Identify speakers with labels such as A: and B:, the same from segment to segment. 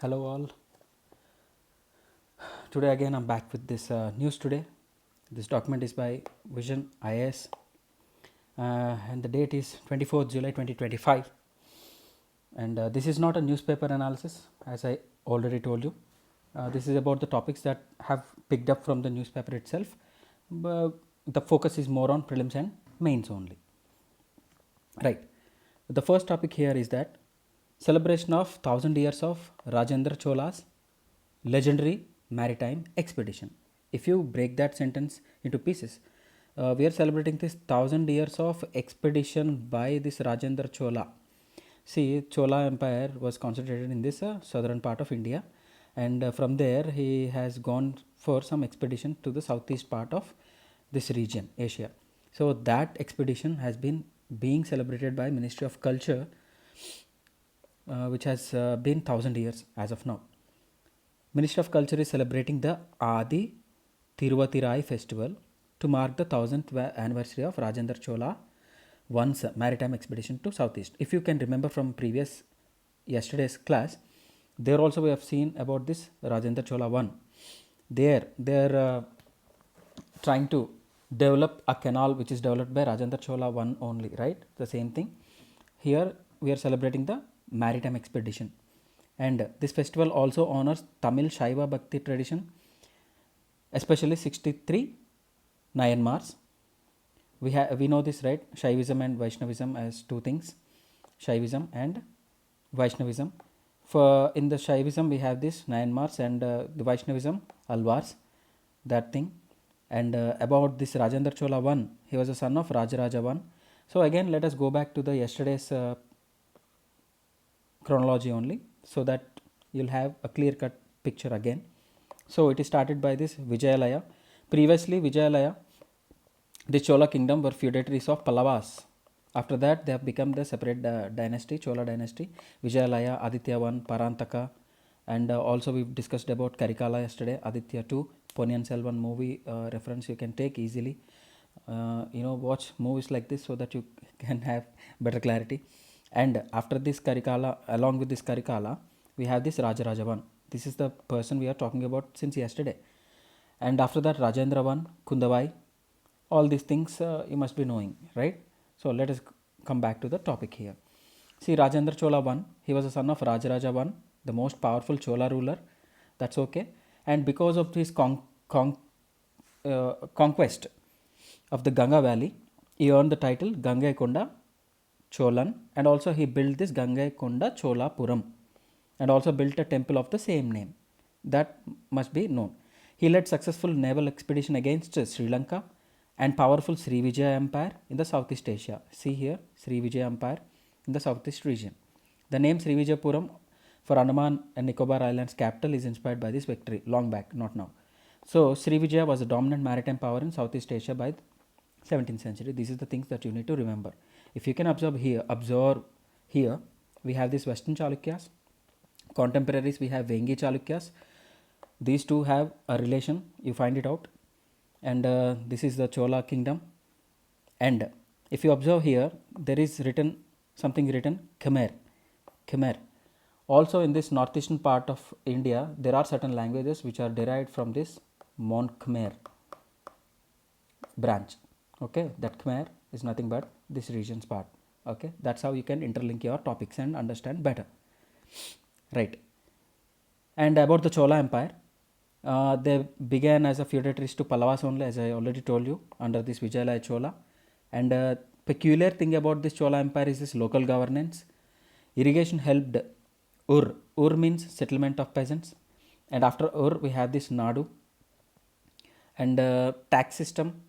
A: Hello all. Today again I'm back with this news today. This document is by Vision IAS and the date is 24th July 2025, and this is not a newspaper analysis, as I already told you. This is about the topics that have picked up from the newspaper itself, but the focus is more on prelims and mains only. Right. The first topic here is that celebration of 1000 years of Rajendra Chola's legendary maritime expedition. If you break that sentence into pieces, we are celebrating this 1000 years of expedition by this Rajendra Chola. See, Chola Empire was concentrated in this southern part of India, and from there he has gone for some expedition to the southeast part of this region, Asia. So that expedition has been being celebrated by Ministry of Culture, which has been 1000 years as of now. Ministry of Culture is celebrating the Adi Tiruvatirai festival to mark the 1000th anniversary of Rajendra Chola I's maritime expedition to southeast. If you can remember from previous yesterday's class, there also we have seen about this Rajendra Chola I. They are trying to develop a canal which is developed by Rajendra Chola I only, right? The same thing. Here we are celebrating the maritime expedition, and this festival also honors Tamil Shaiva Bhakti tradition, especially 63 Nayanmars. We know this, right? Shaivism and Vaishnavism as two things, Shaivism and Vaishnavism. For in the Shaivism we have this Nayanmars, and the Vaishnavism Alvars, that thing. And about this Rajendra Chola I, he was a son of Rajaraja I. So again, let us go back to the yesterday's chronology only, so that you'll have a clear cut picture again. So it is started by this Vijayalaya. Previously Vijayalaya, the Chola kingdom were feudatories of Pallavas. After that they have become the separate dynasty, Chola dynasty. Vijayalaya, Aditya I, Parantaka, and also we discussed about Karikala yesterday, Aditya II, Ponniyin Selvan movie reference you can take easily. Watch movies like this so that you can have better clarity. And after this Karikala, along with this Karikala, we have this Rajaraja I. This is the person we are talking about since yesterday. And after that Rajendra I, Kundavai, all these things you must be knowing, right? So let us come back to the topic here. See, Rajendra Chola I, he was a son of Rajaraja I, the most powerful Chola ruler. That's okay. And because of his conquest of the Ganga Valley, he earned the title Gangaikonda Cholan, and also he built this Gangaikonda Cholapuram, and also built a temple of the same name. That must be known. He led successful naval expedition against Sri Lanka and powerful Sri Vijaya Empire in the Southeast Asia. See here, Sri Vijaya Empire in the Southeast region. The name Sri Vijayapuram for Andaman and Nicobar Islands capital is inspired by this victory, long back, not now. So Sri Vijaya was a dominant maritime power in Southeast Asia by 17th century. These are the things that you need to remember. If you can observe here, we have these Western Chalukyas. Contemporaries, we have Vengi Chalukyas. These two have a relation, you find it out. And this is the Chola kingdom. And if you observe here, there is something written Khmer. Also in this northeastern part of India, there are certain languages which are derived from this Mon Khmer branch. Okay, that Khmer is nothing but this region's part. Okay, that's how you can interlink your topics and understand better. Right. And about the Chola Empire, they began as a feudatories to Pallavas only, as I already told you, under this Vijayalaya Chola. And peculiar thing about this Chola Empire is this local governance. Irrigation helped Ur. Ur means settlement of peasants. And after Ur, we have this Nadu. And tax system,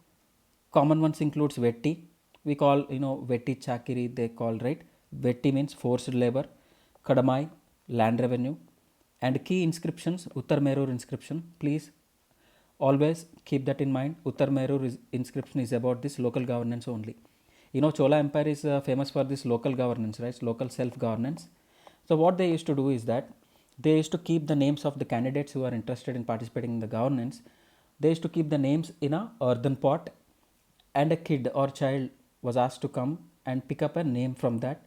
A: common ones includes Vetti. We call, Vetti Chakiri, they call, right? Vetti means forced labor. Kadamai, land revenue. And key inscriptions, Uttar Merur inscription. Please always keep that in mind. Uttar Merur inscription is about this local governance only. Chola Empire is famous for this local governance, right? Local self-governance. So what they used to do is that they used to keep the names of the candidates who are interested in participating in the governance. They used to keep the names in a earthen pot, and a kid or child was asked to come and pick up a name from that.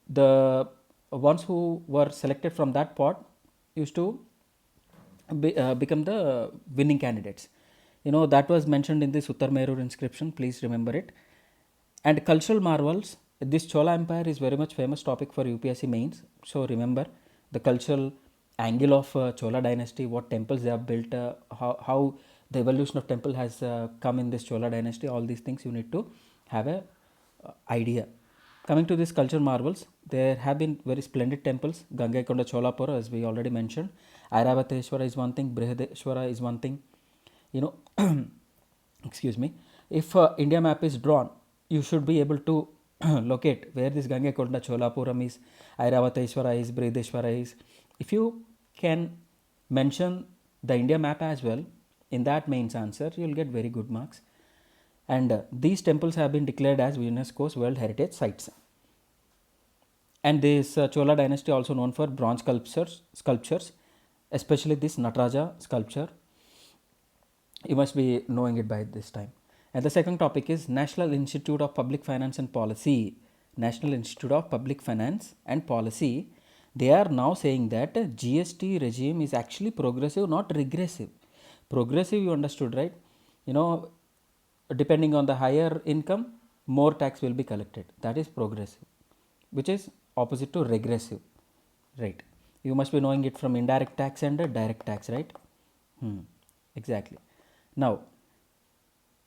A: The ones who were selected from that pot, used to become the winning candidates. That was mentioned in this Uttar Merur inscription, please remember it. And cultural marvels, this Chola Empire is very much famous topic for UPSC mains. So remember the cultural angle of Chola dynasty, what temples they have built, how the evolution of temple has come in this Chola dynasty. All these things you need to have a idea. Coming to these culture marvels, there have been very splendid temples. Gangaikonda Cholapura, as we already mentioned. Airavateshwara is one thing. Brihadeshwara is one thing. Excuse me. If India map is drawn, you should be able to locate where this Gangaikonda Cholapuram is, Airavateshwara is, Brihadeshwara is. If you can mention the India map as well in that mains answer, you will get very good marks. And these temples have been declared as UNESCO's World Heritage Sites. And this Chola dynasty also known for bronze sculptures, especially this Nataraja sculpture. You must be knowing it by this time. And the second topic is National Institute of Public Finance and Policy. National Institute of Public Finance and Policy. They are now saying that GST regime is actually progressive, not regressive. Progressive, you understood, right? Depending on the higher income, more tax will be collected. That is progressive, which is opposite to regressive, right? You must be knowing it from indirect tax and direct tax, right? Exactly. Now,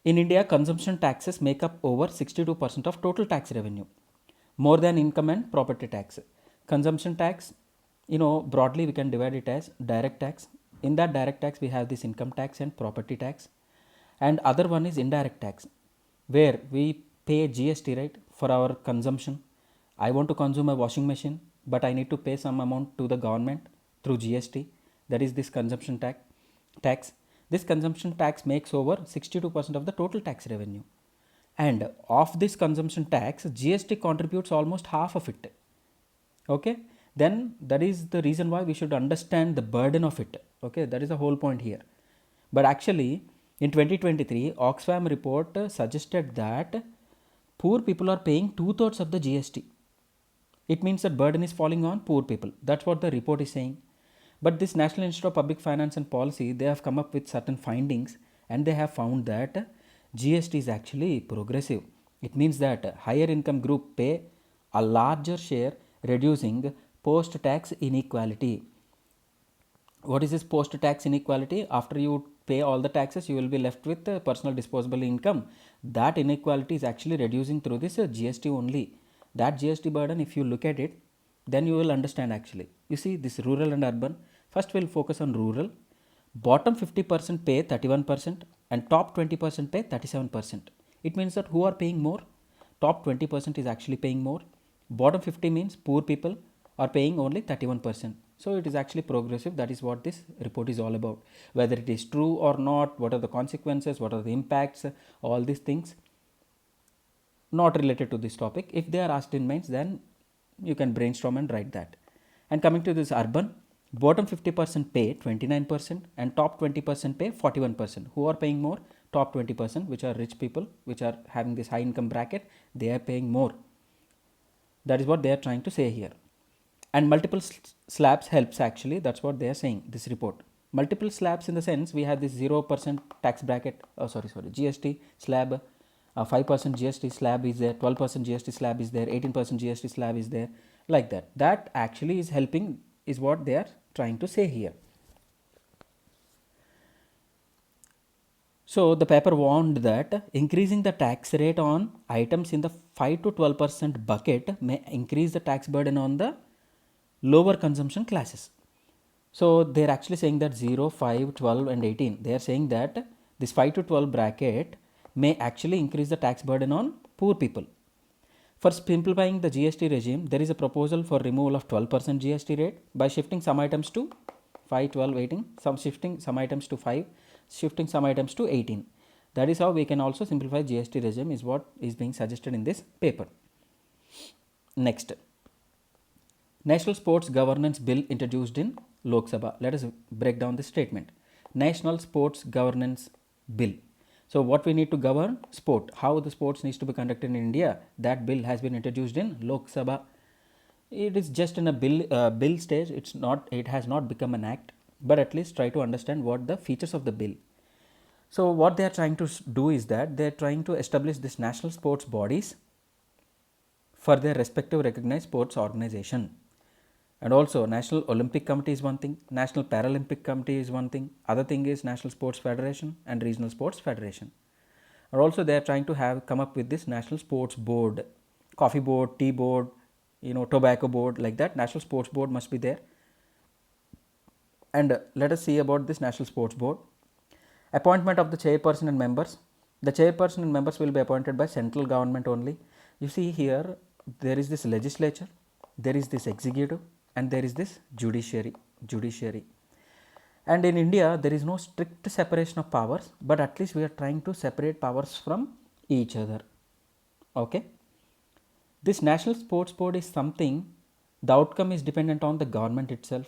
A: in India, consumption taxes make up over 62% of total tax revenue, more than income and property tax. Consumption tax, broadly we can divide it as direct tax. In that direct tax, we have this income tax and property tax. And other one is indirect tax, where we pay GST, right, for our consumption. I want to consume a washing machine, but I need to pay some amount to the government through GST. That is this consumption tax. This consumption tax makes over 62% of the total tax revenue. And of this consumption tax, GST contributes almost half of it. Okay, then that is the reason why we should understand the burden of it. Okay, that is the whole point here. But actually, in 2023, Oxfam report suggested that poor people are paying 2/3 of the GST. It means that burden is falling on poor people. That's what the report is saying. But this National Institute of Public Finance and Policy, they have come up with certain findings, and they have found that GST is actually progressive. It means that higher income group pay a larger share, reducing post-tax inequality. What is this post-tax inequality? After you pay all the taxes, you will be left with personal disposable income. That inequality is actually reducing through this GST only. That GST burden, if you look at it, then you will understand actually. You see this rural and urban. First we'll focus on rural. Bottom 50% pay 31% and top 20% pay 37%. It means that who are paying more? Top 20% is actually paying more. Bottom 50 means poor people are paying only 31%. So it is actually progressive. That is what this report is all about. Whether it is true or not, what are the consequences, what are the impacts, all these things not related to this topic. If they are asked in mains, then you can brainstorm and write that. And coming to this urban, bottom 50% pay 29% and top 20% pay 41%. Who are paying more? Top 20%, which are rich people, which are having this high income bracket, they are paying more. That is what they are trying to say here. And multiple slabs helps actually. That's what they are saying, this report. Multiple slabs in the sense we have this 0% tax bracket, GST slab, 5% GST slab is there, 12% GST slab is there, 18% GST slab is there, like that. That actually is helping, is what they are trying to say here. So the paper warned that increasing the tax rate on items in the 5 to 12% bucket may increase the tax burden on the lower consumption classes. So they are actually saying that 0, 5, 12 and 18. They are saying that this 5 to 12 bracket may actually increase the tax burden on poor people. For simplifying the GST regime, there is a proposal for removal of 12% GST rate by shifting some items to 5, 12, 18, shifting some items to 5, shifting some items to 18. That is how we can also simplify GST regime, is what is being suggested in this paper. Next, National Sports Governance Bill introduced in Lok Sabha. Let us break down this statement. National Sports Governance Bill. So what we need to govern? Sport. How the sports needs to be conducted in India, that bill has been introduced in Lok Sabha. It is just in a bill stage. It has not become an act, but at least try to understand what the features of the bill. So what they are trying to do is that they are trying to establish this national sports bodies for their respective recognized sports organization. And also National Olympic Committee is one thing, National Paralympic Committee is one thing, other thing is National Sports Federation and Regional Sports Federation. And also they are trying to come up with this National Sports Board, coffee board, tea board, tobacco board, like that. National Sports Board must be there. And let us see about this National Sports Board. Appointment of the chairperson and members. The chairperson and members will be appointed by central government only. You see here, there is this legislature, there is this executive, and there is this judiciary. And in India, there is no strict separation of powers, but at least we are trying to separate powers from each other. Okay. This National Sports Board is something, the outcome is dependent on the government itself.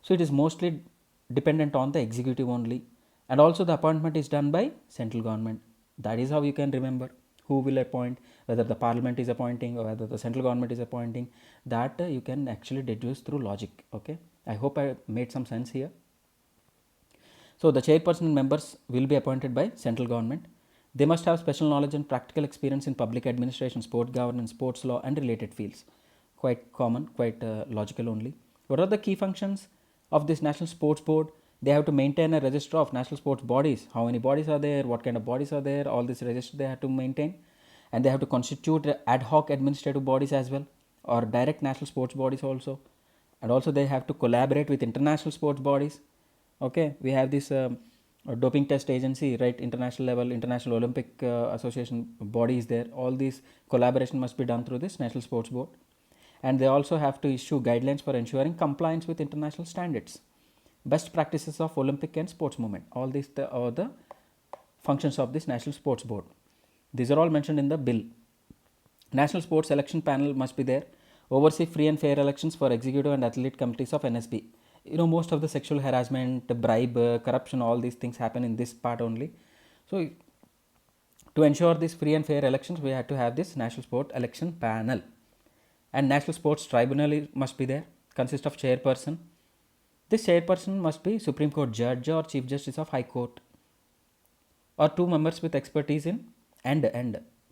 A: So it is mostly dependent on the executive only. And also the appointment is done by central government. That is how you can remember who will appoint, whether the parliament is appointing or whether the central government is appointing. That you can actually deduce through logic. Okay. I hope I made some sense here. So the chairperson and members will be appointed by central government. They must have special knowledge and practical experience in public administration, sport governance, sports law and related fields. Quite common, quite logical only. What are the key functions of this National Sports Board? They have to maintain a register of national sports bodies. How many bodies are there? What kind of bodies are there? All this register they have to maintain. And they have to constitute ad hoc administrative bodies as well, or direct national sports bodies also. And also they have to collaborate with international sports bodies. Okay, we have this doping test agency, right? International level, International Olympic Association body is there. All these collaboration must be done through this National Sports Board. And they also have to issue guidelines for ensuring compliance with international standards, best practices of Olympic and sports movement. All these are the functions of this National Sports Board. These are all mentioned in the bill. National Sports Election Panel must be there. Oversee free and fair elections for executive and athlete committees of NSB. Most of the sexual harassment, bribe, corruption, all these things happen in this part only. So to ensure this free and fair elections, we have to have this National Sport Election Panel. And National Sports Tribunal must be there, consist of chairperson. This chairperson must be Supreme Court judge or Chief Justice of High Court, or two members with expertise in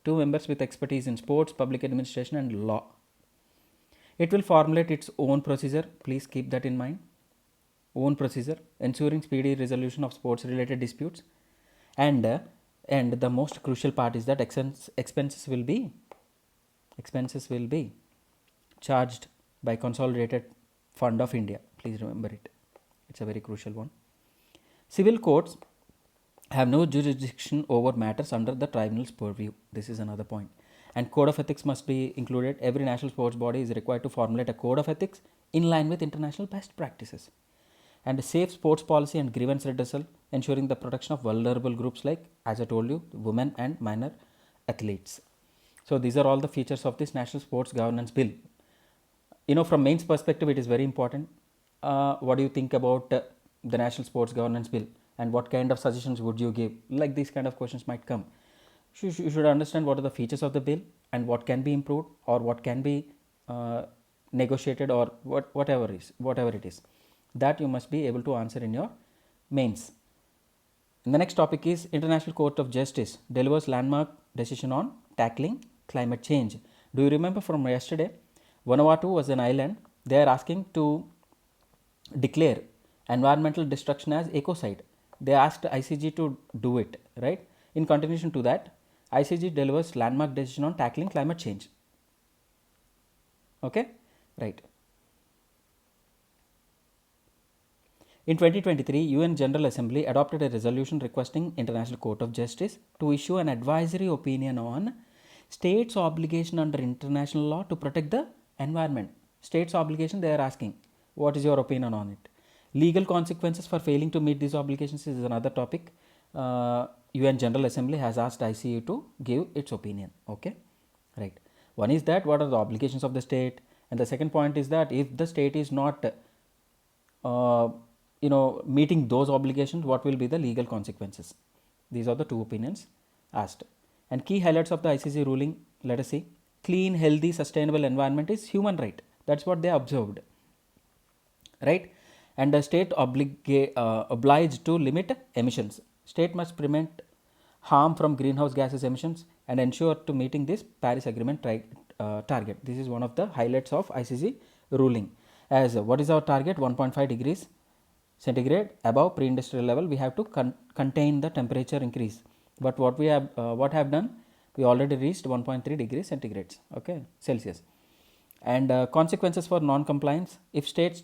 A: two members with expertise in sports, public administration and law. It will formulate its own procedure. Please keep that in mind. Own procedure, ensuring speedy resolution of sports related disputes. And the most crucial part is that expenses will be charged by Consolidated Fund of India. Please remember it. It's a very crucial one. Civil courts have no jurisdiction over matters under the tribunal's purview. This is another point. And code of ethics must be included. Every national sports body is required to formulate a code of ethics in line with international best practices. And a safe sports policy and grievance redressal, ensuring the protection of vulnerable groups like, as I told you, women and minor athletes. So these are all the features of this National Sports Governance Bill. From mains perspective, it is very important. What do you think about the National Sports Governance Bill, and what kind of suggestions would you give? Like these kind of questions might come. You should understand what are the features of the bill and what can be improved or what can be negotiated, or whatever it is. That you must be able to answer in your mains. And the next topic is International Court of Justice delivers landmark decision on tackling climate change. Do you remember from yesterday? Vanuatu was an island. They are asking to declare environmental destruction as ecocide. They asked ICJ to do it, right? In continuation to that, ICJ delivers landmark decision on tackling climate change. Okay, right. In 2023, UN General Assembly adopted a resolution requesting International Court of Justice to issue an advisory opinion on states' obligation under international law to protect the environment. States' obligation, they are asking, what is your opinion on it? Legal consequences for failing to meet these obligations is another topic. UN General Assembly has asked ICU to give its opinion. Okay, right. One is that what are the obligations of the state, and the second point is that if the state is not meeting those obligations, what will be the legal consequences? These are the two opinions asked. And key highlights of the ICC ruling, let us see. Clean, healthy, sustainable environment is human right. That's what they observed, right? And the state obliged to limit emissions. State must prevent harm from greenhouse gases emissions and ensure to meeting this Paris Agreement target. This is one of the highlights of ICC ruling. As what is our target? 1.5 degrees centigrade above pre-industrial level. We have to contain the temperature increase. But what we have done? We already reached 1.3 degrees centigrade. Okay, Celsius. And consequences for non-compliance: if states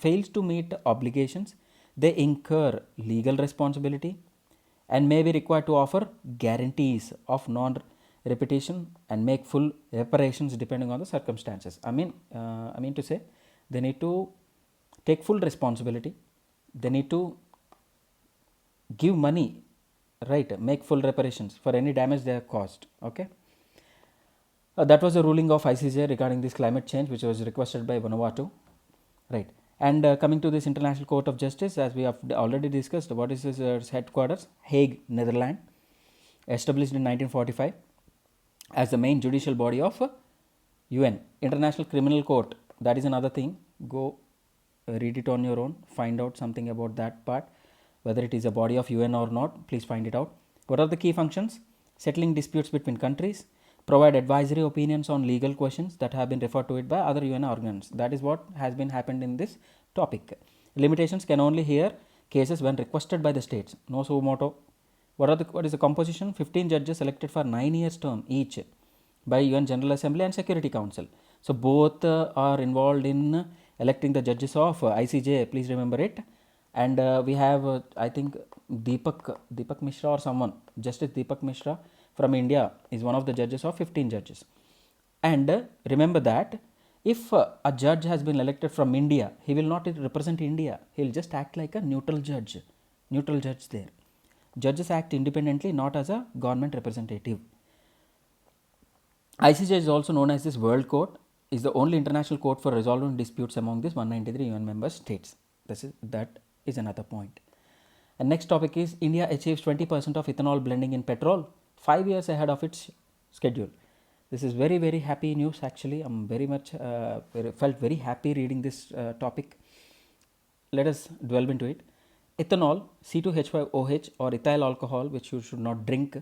A: fails to meet obligations, they incur legal responsibility and may be required to offer guarantees of non-repetition and make full reparations depending on the circumstances. I mean to say, they need to take full responsibility. They need to give money, right? Make full reparations for any damage they have caused. Okay. That was the ruling of ICJ regarding this climate change, which was requested by Vanuatu, right? And coming to this International Court of Justice, as we have already discussed, what is its headquarters? Hague, Netherlands, established in 1945 as the main judicial body of UN. International Criminal Court, that is another thing. Go read it on your own, find out something about that part, whether it is a body of UN or not. Please find it out. What are the key functions? Settling disputes between countries, provide advisory opinions on legal questions that have been referred to it by other UN organs. That is what has been happened in this topic. Limitations: can only hear cases when requested by the states. No suo motu. What is the composition? 15 judges elected for 9 years term each by UN General Assembly and Security Council. So both are involved in electing the judges of ICJ. Please remember it. And we have I think Deepak Mishra or someone, Justice Deepak Mishra from India is one of the judges of 15 judges. And remember that if a judge has been elected from India, he will not represent India. He will just act like a neutral judge there. Judges act independently, not as a government representative. ICJ is also known as this World Court, is the only international court for resolving disputes among these 193 UN member states. That is another point. And next topic is India achieves 20% of ethanol blending in petrol 5 years ahead of its schedule. This is very, very happy news actually. I'm very much felt very happy reading this topic. Let us delve into it. Ethanol, C2H5OH, or ethyl alcohol, which you should not drink,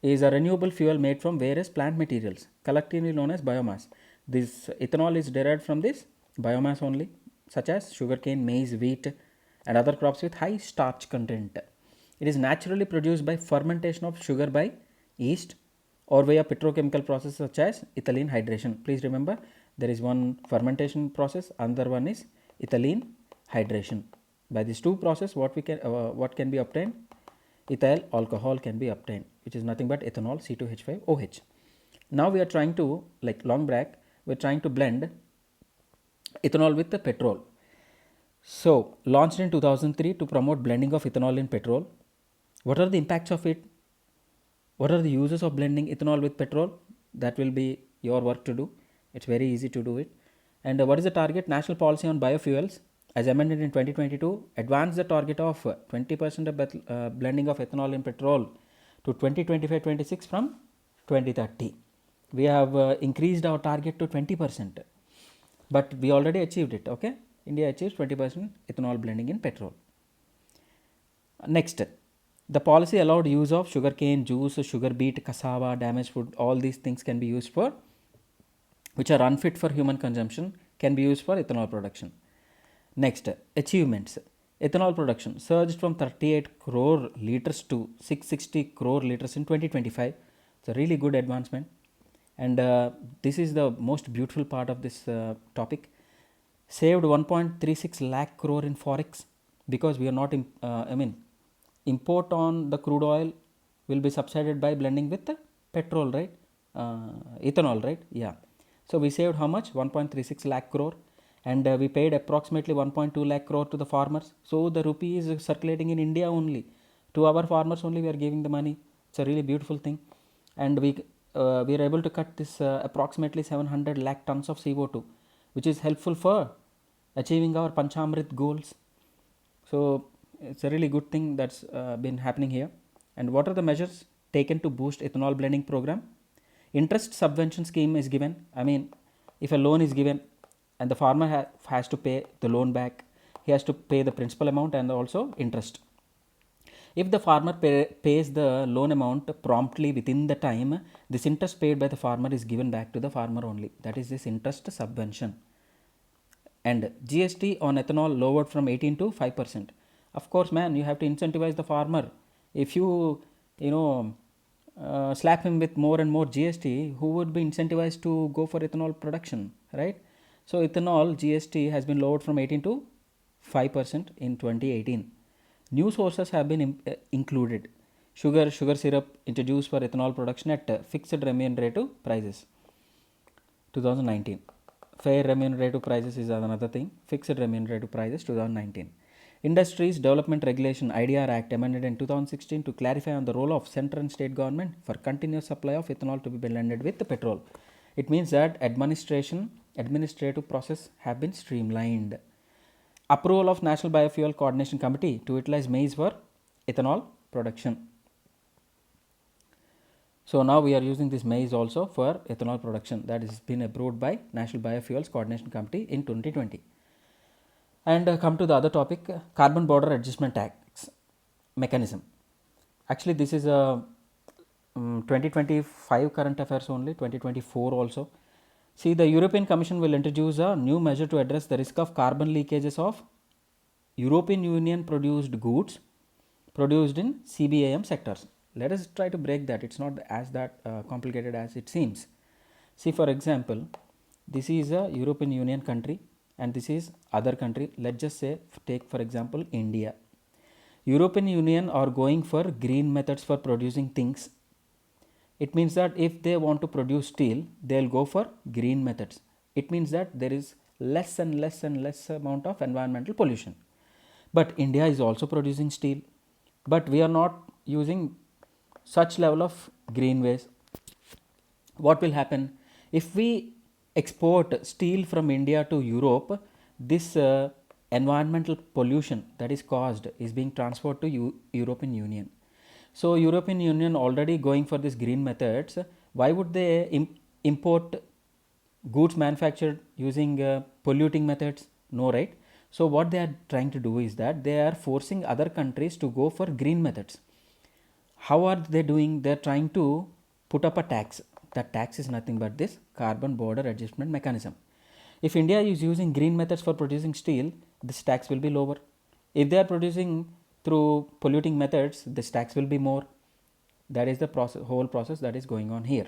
A: is a renewable fuel made from various plant materials, collectively known as biomass. This ethanol is derived from this biomass only, such as sugarcane, maize, wheat, and other crops with high starch content. It is naturally produced by fermentation of sugar by yeast or via petrochemical process such as ethylene hydration. Please remember, there is one fermentation process, another one is ethylene hydration. By these two processes, what can be obtained? Ethyl alcohol can be obtained, which is nothing but ethanol, C2H5OH. Now we are trying to, like long back, we are trying to blend ethanol with the petrol. So launched in 2003 to promote blending of ethanol in petrol. What are the impacts of it? What are the uses of blending ethanol with petrol? That will be your work to do. It's very easy to do it. And what is the target? National policy on biofuels, as amended in 2022, advanced the target of 20% of blending of ethanol in petrol to 2025-26 from 2030. We have increased our target to 20%, but we already achieved it. Okay, India achieves 20% ethanol blending in petrol. Next, the policy allowed use of sugarcane juice, sugar beet, cassava, damaged food. All these things can be used for, which are unfit for human consumption, can be used for ethanol production. Next, achievements. Ethanol production surged from 38 crore liters to 660 crore liters in 2025. It's a really good advancement. And this is the most beautiful part of this topic. Saved 1.36 lakh crore in forex, because we are not, import on the crude oil will be subsidized by blending with the petrol, right? Ethanol, right? Yeah. So we saved how much? 1.36 lakh crore, and we paid approximately 1.2 lakh crore to the farmers. So the rupee is circulating in India only. To our farmers only we are giving the money. It's a really beautiful thing. And we are able to cut this approximately 700 lakh tons of CO2, which is helpful for achieving our Panchamrit goals. So it's a really good thing that's been happening here. And what are the measures taken to boost ethanol blending program? Interest subvention scheme is given. if a loan is given and the farmer has to pay the loan back, he has to pay the principal amount and also interest. If the farmer pays the loan amount promptly within the time, this interest paid by the farmer is given back to the farmer only. That is this interest subvention. And GST on ethanol lowered from 18 to 5%. Of course, man, you have to incentivize the farmer. If you slap him with more and more GST, who would be incentivized to go for ethanol production, right? So ethanol GST has been lowered from 18 to 5% in 2018. New sources have been included. Sugar syrup introduced for ethanol production at fixed remunerative prices. 2019. Fair remunerative prices is another thing. Fixed remunerative prices 2019. Industries Development Regulation IDR Act amended in 2016 to clarify on the role of central and state government for continuous supply of ethanol to be blended with the petrol. It means that administrative process have been streamlined. Approval of National Biofuel Coordination Committee to utilize maize for ethanol production. So now we are using this maize also for ethanol production. That has been approved by National Biofuels Coordination Committee in 2020. And come to the other topic, carbon border adjustment tax mechanism. Actually, this is a 2025 current affairs only, 2024 also. See, the European Commission will introduce a new measure to address the risk of carbon leakages of European Union produced goods produced in CBAM sectors. Let us try to break that. It's not as that complicated as it seems. See, for example, this is a European Union country and this is other country. Let's just say, take for example India. European Union are going for green methods for producing things. It means that if they want to produce steel, they'll go for green methods. It means that there is less and less and less amount of environmental pollution. But India is also producing steel, but we are not using such level of green waste. What will happen if we export steel from India to Europe? This environmental pollution that is caused is being transferred to European Union. So European Union already going for these green methods. Why would they import goods manufactured using polluting methods? No, right? So what they are trying to do is that they are forcing other countries to go for green methods. How are they doing? They are trying to put up a tax. That tax is nothing but this carbon border adjustment mechanism. If India is using green methods for producing steel, this tax will be lower. If they are producing through polluting methods, this tax will be more. That is the whole process that is going on here.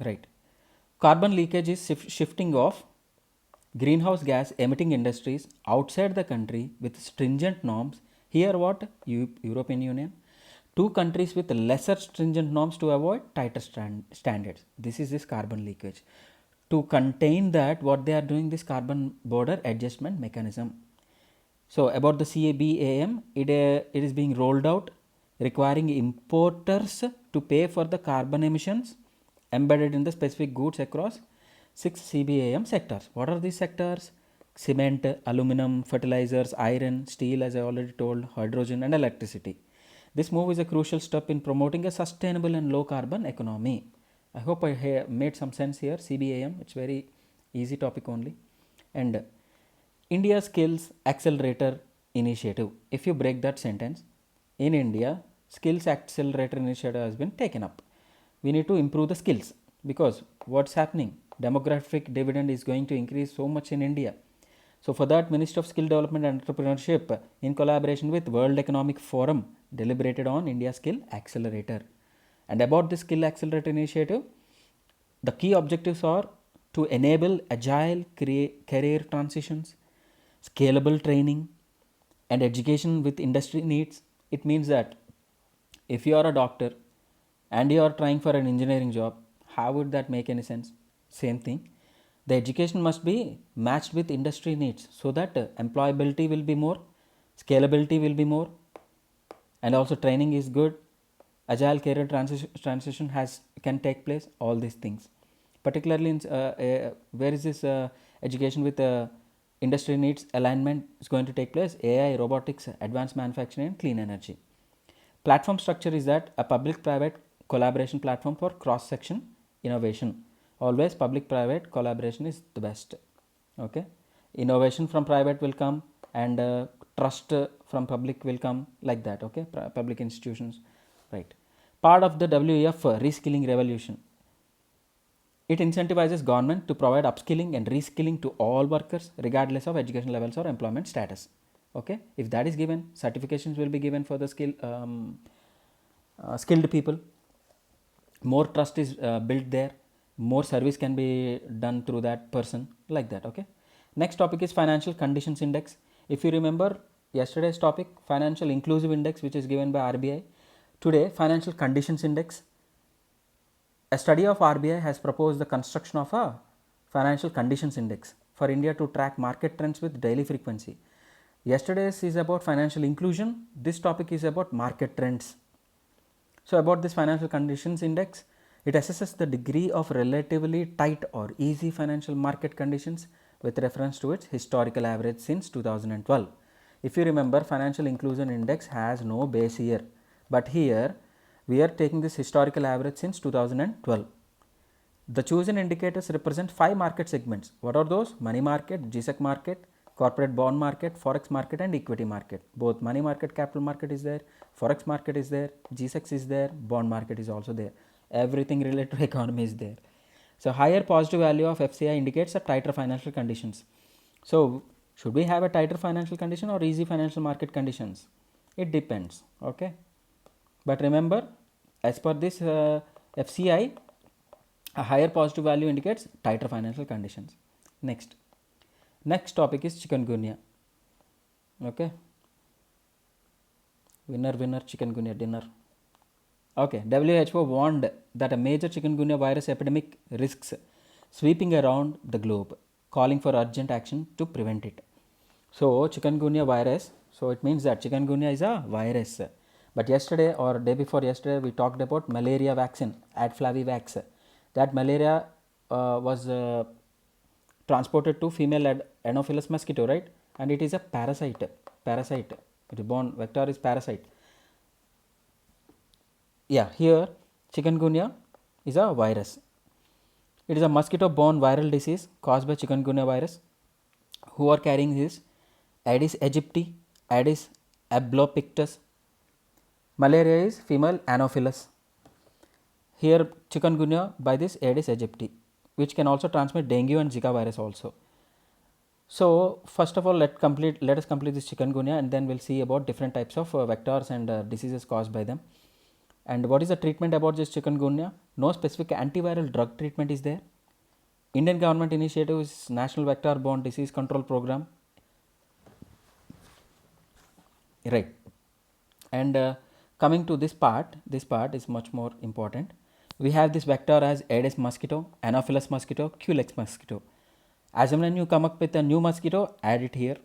A: Right. Carbon leakage is shifting of greenhouse gas emitting industries outside the country with stringent norms. Here what? European Union. Two countries with lesser stringent norms to avoid tighter standards. This is this carbon leakage. To contain that, what they are doing, this carbon border adjustment mechanism. So about the CBAM, it is being rolled out, requiring importers to pay for the carbon emissions embedded in the specific goods across 6 CBAM sectors. What are these sectors? Cement, aluminum, fertilizers, iron, steel, as I already told, hydrogen and electricity. This move is a crucial step in promoting a sustainable and low carbon economy. I hope I made some sense here. CBAM, it's very easy topic only. And India Skills Accelerator Initiative. If you break that sentence, in India, Skills Accelerator Initiative has been taken up. We need to improve the skills because what's happening? Demographic dividend is going to increase so much in India. So for that, Ministry of Skill Development and Entrepreneurship, in collaboration with World Economic Forum, deliberated on India Skill Accelerator. And about the Skill Accelerator Initiative, the key objectives are to enable agile career transitions, scalable training, and education with industry needs. It means that if you are a doctor and you are trying for an engineering job, how would that make any sense? Same thing. The education must be matched with industry needs so that employability will be more, scalability will be more, and also training is good. Agile career transition can take place. All these things, particularly in where is this education with industry needs alignment is going to take place? AI, robotics, advanced manufacturing, and clean energy. Platform structure is that a public-private collaboration platform for cross-section innovation. Always public-private collaboration is the best. Okay, innovation from private will come, and trust from public will come, like that. Okay, public institutions, right? Part of the WEF reskilling revolution. It incentivizes government to provide upskilling and reskilling to all workers regardless of education levels or employment status. Okay, if that is given, certifications will be given for the skilled people. More trust is built there, more service can be done through that person, like that. Okay, next topic is financial conditions index. If you remember yesterday's topic, financial inclusive index, which is given by RBI, today financial conditions index. A study of RBI has proposed the construction of a financial conditions index for India to track market trends with daily frequency. Yesterday's is about financial inclusion, this topic is about market trends. So, about this financial conditions index, it assesses the degree of relatively tight or easy financial market conditions with reference to its historical average since 2012. If you remember, financial inclusion index has no base year, but here we are taking this historical average since 2012. The chosen indicators represent 5 market segments. What are those? Money market, GSEC market, corporate bond market, forex market and equity market. Both money market, capital market is there, forex market is there, GSEC is there, bond market is also there. Everything related to economy is there. So, higher positive value of FCI indicates a tighter financial conditions. So, should we have a tighter financial condition or easy financial market conditions? It depends. Okay. But remember, as per this FCI, a higher positive value indicates tighter financial conditions. Next topic is chikungunya. Okay, winner chikungunya dinner. Okay, WHO warned that a major chikungunya virus epidemic risks sweeping around the globe, calling for urgent action to prevent it. So, chikungunya virus, so it means that chikungunya is a virus. But yesterday or day before yesterday, we talked about malaria vaccine, Adflavivax. That malaria was transported to female Anopheles mosquito, right? And it is a parasite. It is born vector is parasite. Yeah, here chikungunya is a virus. It is a mosquito-borne viral disease caused by chikungunya virus. Who are carrying this? Aedes aegypti, Aedes albopictus. Malaria is female Anopheles. Here chikungunya by this Aedes aegypti, which can also transmit dengue and Zika virus also. So, first of all, let us complete this chikungunya, and then we'll see about different types of vectors and diseases caused by them. And what is the treatment about this chikungunya? No specific antiviral drug treatment is there. Indian government initiative is National Vector Borne Disease Control Program. Right. And coming to this part is much more important. We have this vector as Aedes mosquito, Anopheles mosquito, Culex mosquito. As and when you come up with a new mosquito, add it here.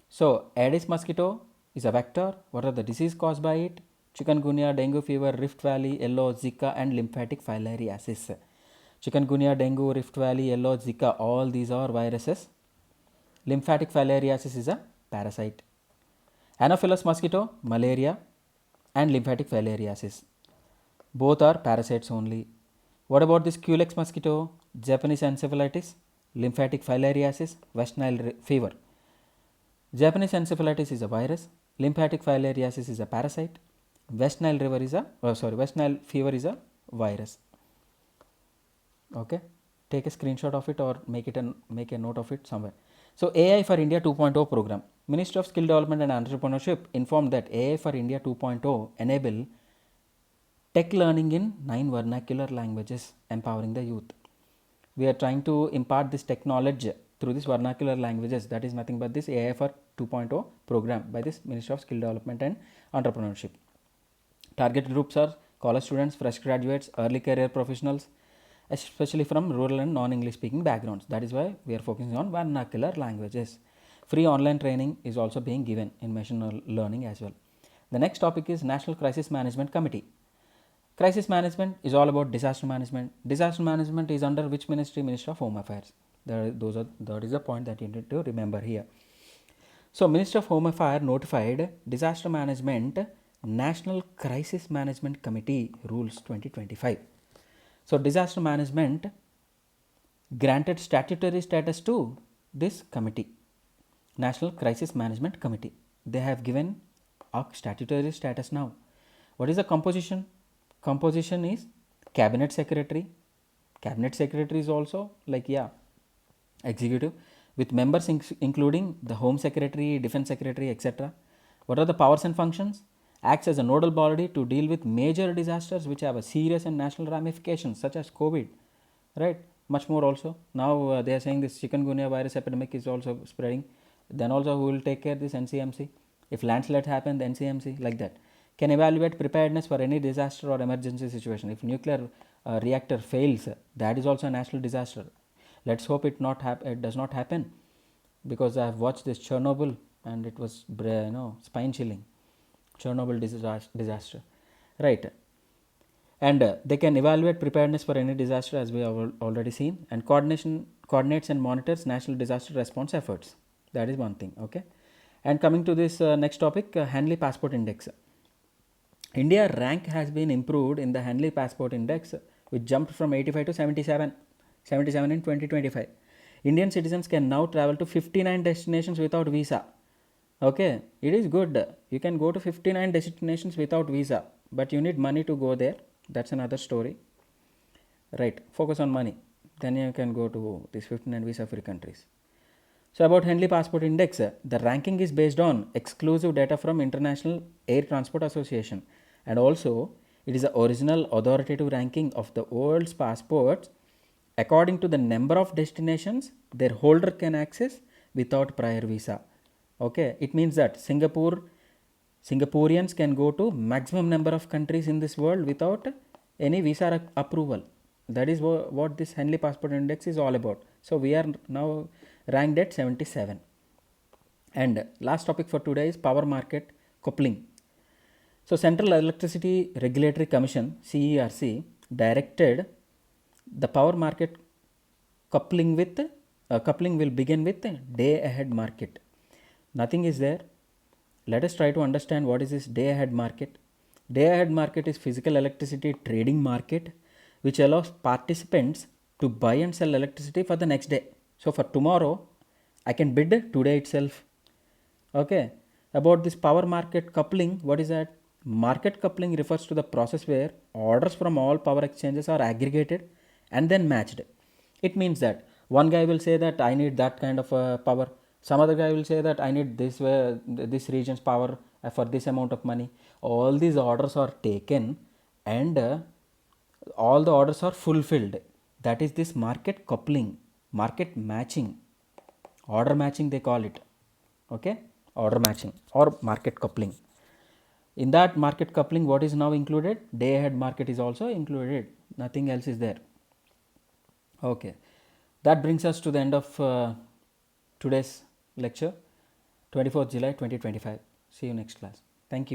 A: So, Aedes mosquito is a vector. What are the disease caused by it? Chikungunya, dengue fever, Rift Valley, yellow, Zika and lymphatic filariasis. Chikungunya, dengue, Rift Valley, yellow, Zika, all these are viruses. Lymphatic filariasis is a parasite. Anopheles mosquito, malaria and lymphatic filariasis. Both are parasites only. What about this Culex mosquito? Japanese encephalitis, lymphatic filariasis, West Nile fever. Japanese encephalitis is a virus, lymphatic filariasis is a parasite, West Nile fever is a virus. Okay, take a screenshot of it or make a note of it somewhere. So, AI for India 2.0 program. Ministry of Skill Development and Entrepreneurship informed that AI for India 2.0 enable tech learning in 9 vernacular languages, empowering the youth. We are trying to impart this technology through these vernacular languages. That is nothing but this AI for 2.0 program by this Ministry of Skill Development and Entrepreneurship. Target groups are college students, fresh graduates, early career professionals, especially from rural and non-English speaking backgrounds. That is why we are focusing on vernacular languages. Free online training is also being given in machine learning as well. The next topic is National Crisis Management Committee. Crisis management is all about disaster management. Disaster management is under which ministry? Ministry of Home Affairs. That is the point that you need to remember here. So, Ministry of Home Affairs notified disaster management National Crisis Management Committee Rules 2025. So disaster management granted statutory status to this committee, National Crisis Management Committee. They have given a statutory status now. What is the composition? Composition is cabinet secretary. Cabinet secretary is also like, yeah, executive, with members including the home secretary, defense secretary, etc. What are the powers and functions? Acts as a nodal body to deal with major disasters which have a serious and national ramifications, such as COVID, right? Much more also. Now they are saying this chikungunya virus epidemic is also spreading. Then also who will take care of this? NCMC. If landslides happen, the NCMC, like that. Can evaluate preparedness for any disaster or emergency situation. If nuclear reactor fails, that is also a national disaster. Let's hope it does not happen, because I have watched this Chernobyl and it was spine chilling. Chernobyl disaster, right? And they can evaluate preparedness for any disaster, as we have already seen, and coordinates and monitors national disaster response efforts. That is one thing. Okay. And coming to this next topic, Hanley Passport Index. India rank has been improved in the Hanley Passport Index, which jumped from 85 to 77 in 2025. Indian citizens can now travel to 59 destinations without visa. Okay, it is good. You can go to 59 destinations without visa, but you need money to go there. That's another story. Right, focus on money. Then you can go to these 59 visa-free countries. So about Henley Passport Index, the ranking is based on exclusive data from International Air Transport Association, and also it is the original authoritative ranking of the world's passports according to the number of destinations their holder can access without prior visa. Okay, it means that Singaporeans can go to maximum number of countries in this world without any visa approval. That is what this Henley Passport Index is all about. So we are now ranked at 77. And last topic for today is power market coupling. So Central Electricity Regulatory Commission, CERC, directed the power market coupling will begin with day ahead market. Nothing is there. Let us try to understand what is this day ahead market. Day ahead market is physical electricity trading market which allows participants to buy and sell electricity for the next day. So for tomorrow, I can bid today itself. Okay. About this power market coupling, what is that? Market coupling refers to the process where orders from all power exchanges are aggregated and then matched. It means that one guy will say that I need that kind of power. Some other guy will say that I need this region's power for this amount of money. All these orders are taken and all the orders are fulfilled. That is this market coupling, market matching, order matching they call it. Okay, order matching or market coupling. In that market coupling, what is now included? Day ahead market is also included. Nothing else is there. Okay, that brings us to the end of today's lecture, 24th July 2025. See you next class. Thank you.